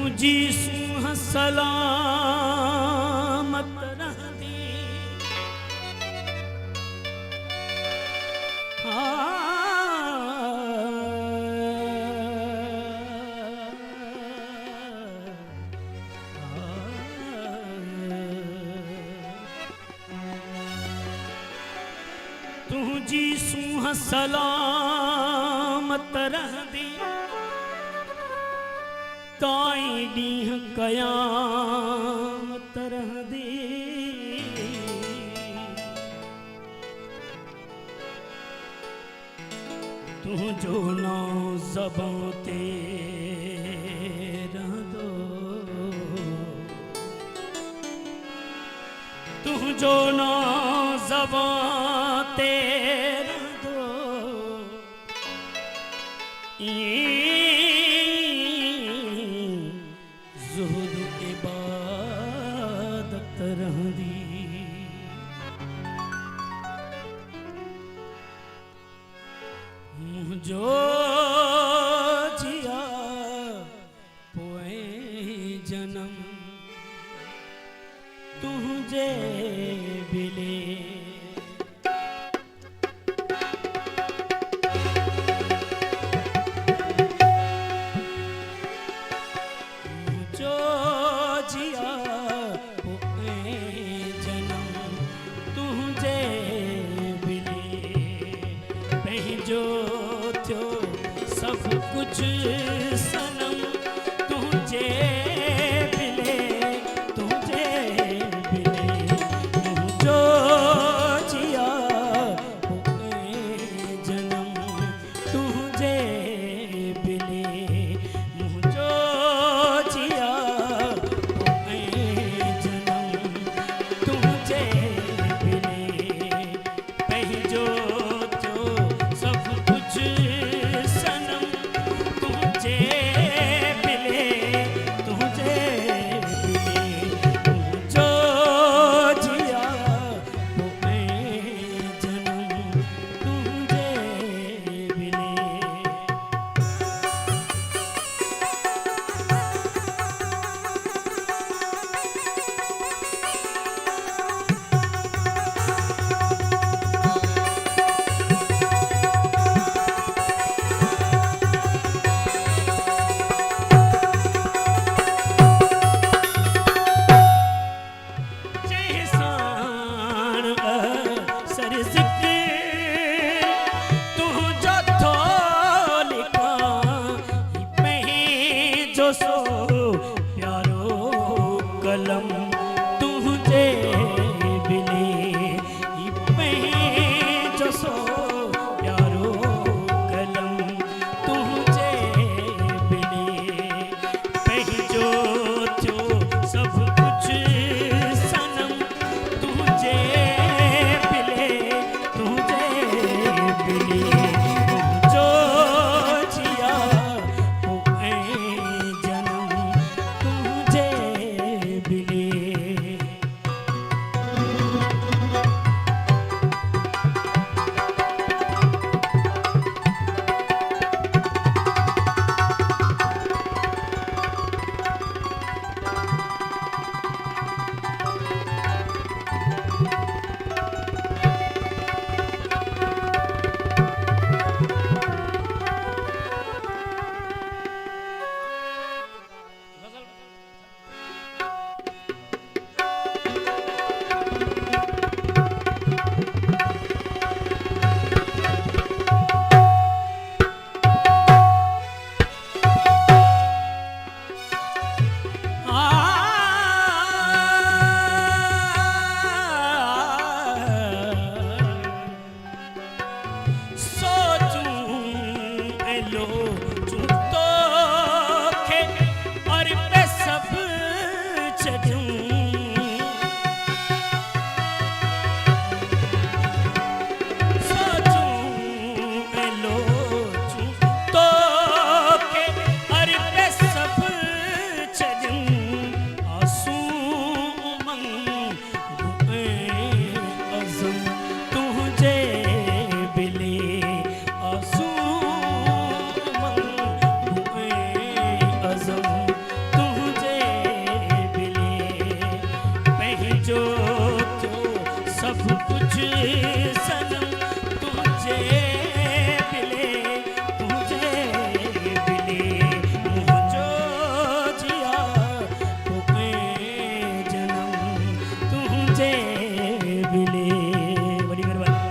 तुझी सूह सलामत रहंदी तुझी सूह सलामत रहंदी ताई ॾींह क़यामत रहंदी तुझो नाम ज़बां ते रहंदो तुझो नाम ज़बां ते रहंदो ज़ुहद इबादत रहंदी मुझो जिया पोए जन्म तुझे बिले सब कुछ सनम तुझे बिले तुझे बिले मुझो जिया हुए जन्म तुझे बिले मुझो जिया हुए जन्म तुझे बिले पंहिंजो सब कुछ सनम तुझे जो थियो सब कुछ सनम तुझे मिले तुझे मिले मुझो जिया तुझे जन्म तुझे मिले। बड़ी मेहरबानी।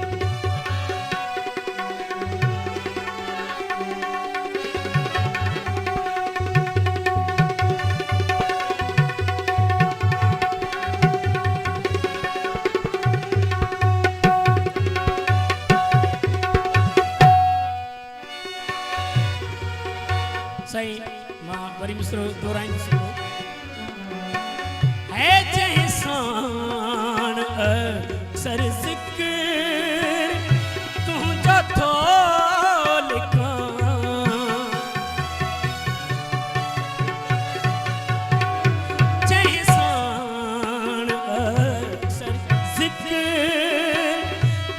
सही मां वरी मिस्रो दोराइन सको है जहसान अक्सर जिक्र तू जो थो लिखा जहसान अक्सर जिक्र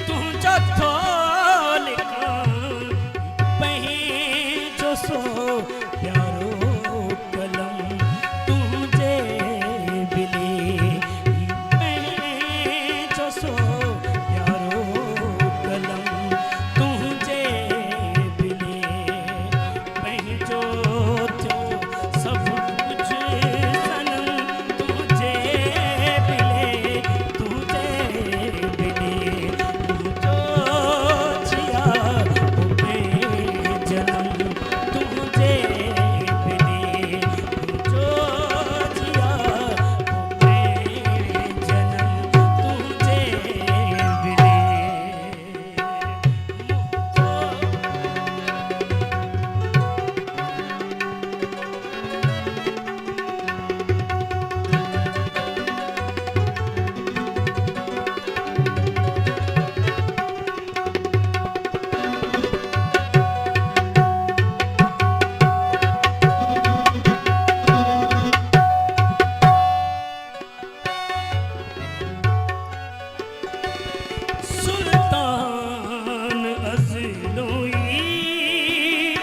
तू जो थो लिखा पही जो सो प्यारो कलम तुझे मिले मैं जो सो प्यारो कलम तुझे मिले मैं जो थियो सब कुछ सनम तुझे मिले तुझे मिले मुझो जिया मैं जन्म तुझे मिले मुझो जिया मैं जन्म तुझे मिले। सुल्तान अज़लोई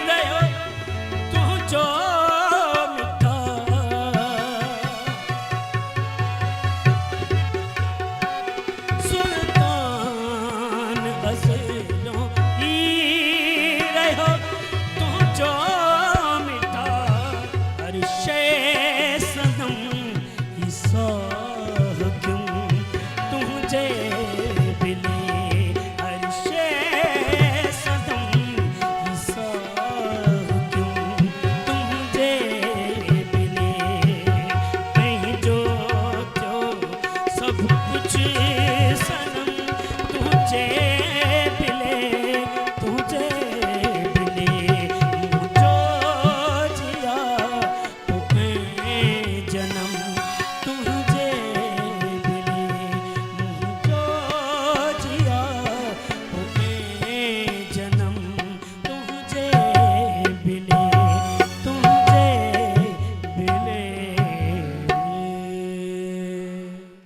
रहो तू जो मिठा सुल्तान अज़लोई रहो तू जो मिठा अरशे सनम ईसा क्यों तुझे मिले अरशे सनम ईसा क्यों तुझे मिले मैं जो थियो सब कुछ